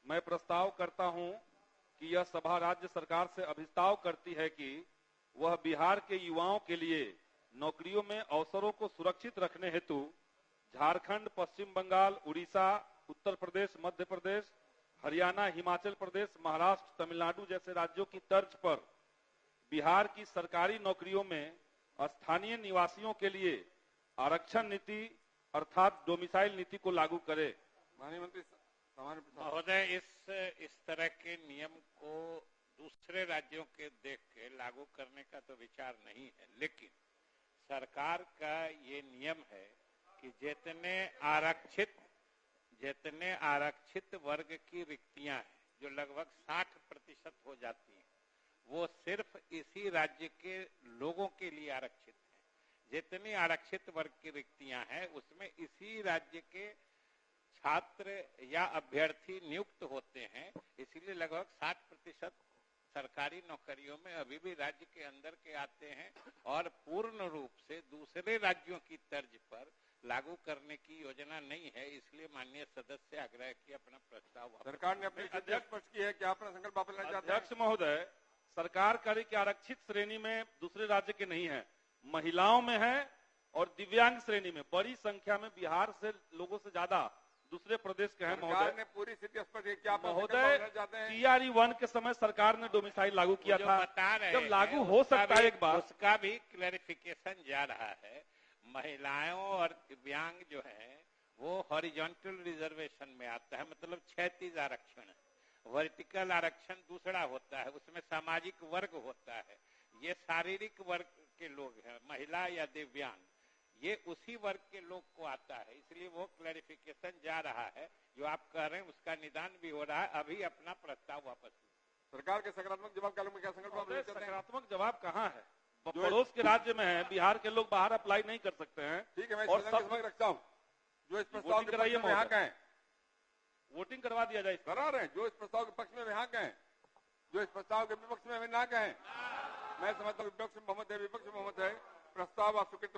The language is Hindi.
मैं प्रस्ताव करता हूं कि यह सभा राज्य सरकार से अभिस्ताव करती है कि वह बिहार के युवाओं के लिए नौकरियों में अवसरों को सुरक्षित रखने हेतु झारखंड, पश्चिम बंगाल, उड़ीसा, उत्तर प्रदेश, मध्य प्रदेश, हरियाणा, हिमाचल प्रदेश, महाराष्ट्र, तमिलनाडु जैसे राज्यों की तर्ज पर बिहार की सरकारी नौकरियों में स्थानीय निवासियों के लिए आरक्षण नीति अर्थात डोमिसाइल नीति को लागू करे। माननीय मंत्री महोदय, इस तरह के नियम को दूसरे राज्यों के देख के लागू करने का तो विचार नहीं है, लेकिन सरकार का ये नियम है कि जितने आरक्षित वर्ग की रिक्तियां हैं, जो लगभग 60% हो जाती हैं, वो सिर्फ इसी राज्य के लोगों के लिए आरक्षित है। जितनी आरक्षित वर्ग की रिक्तियां हैं उसमें इसी राज्य के छात्र या अभ्यर्थी नियुक्त होते हैं, इसलिए लगभग 60% सरकारी नौकरियों में अभी भी राज्य के अंदर के आते हैं और पूर्ण रूप से दूसरे राज्यों की तर्ज पर लागू करने की योजना नहीं है। इसलिए माननीय सदस्य से आग्रह किया अपना प्रस्ताव। सरकार ने अपनी स्थिति स्पष्ट की है कि अपना संकल्प वापस लेना चाहते हैं। अध्यक्ष महोदय, सरकार कार्य की आरक्षित श्रेणी में दूसरे राज्य के नहीं है, महिलाओं में है और दिव्यांग श्रेणी में बड़ी संख्या में बिहार से लोगों से ज्यादा दूसरे प्रदेश के हैं। सरकार ने पूरी स्थिति स्पष्ट की क्या महोदय, TRE 1 के समय सरकार ने डोमिसाइल लागू किया था, बता रहे जब लागू हो सकता है एक बार, उसका भी क्लैरिफिकेशन जा रहा है। महिलाओं और दिव्यांग जो है वो हॉरिजॉन्टल रिजर्वेशन में आता है, मतलब क्षैतिज आरक्षण है। वर्टिकल आरक्षण दूसरा होता है, उसमें सामाजिक वर्ग होता है। ये शारीरिक वर्ग के लोग हैं, महिला या दिव्यांग, ये उसी वर्ग के लोग को आता है। इसलिए वो क्लैरिफिकेशन जा रहा है, जो आप कह रहे हैं उसका निदान भी हो रहा है। अभी अपना प्रस्ताव वापस। सरकार के सकारात्मक जवाब का क्या संकल्प? सकारात्मक जवाब कहाँ है? पड़ोस के राज्य में है, बिहार के लोग बाहर अप्लाई नहीं कर सकते हैं। ठीक है, मैं और सब रखता हूँ। जो इस प्रस्ताव के पक्ष में यहाँ गए, वोटिंग करवा दिया जाए। करा रहे हैं। जो इस प्रस्ताव के पक्ष में यहाँ गए, जो इस प्रस्ताव के विपक्ष में ना गए, मैं समझता हूँ विपक्ष बहुमत है, प्रस्ताव अस्वीकृत हो।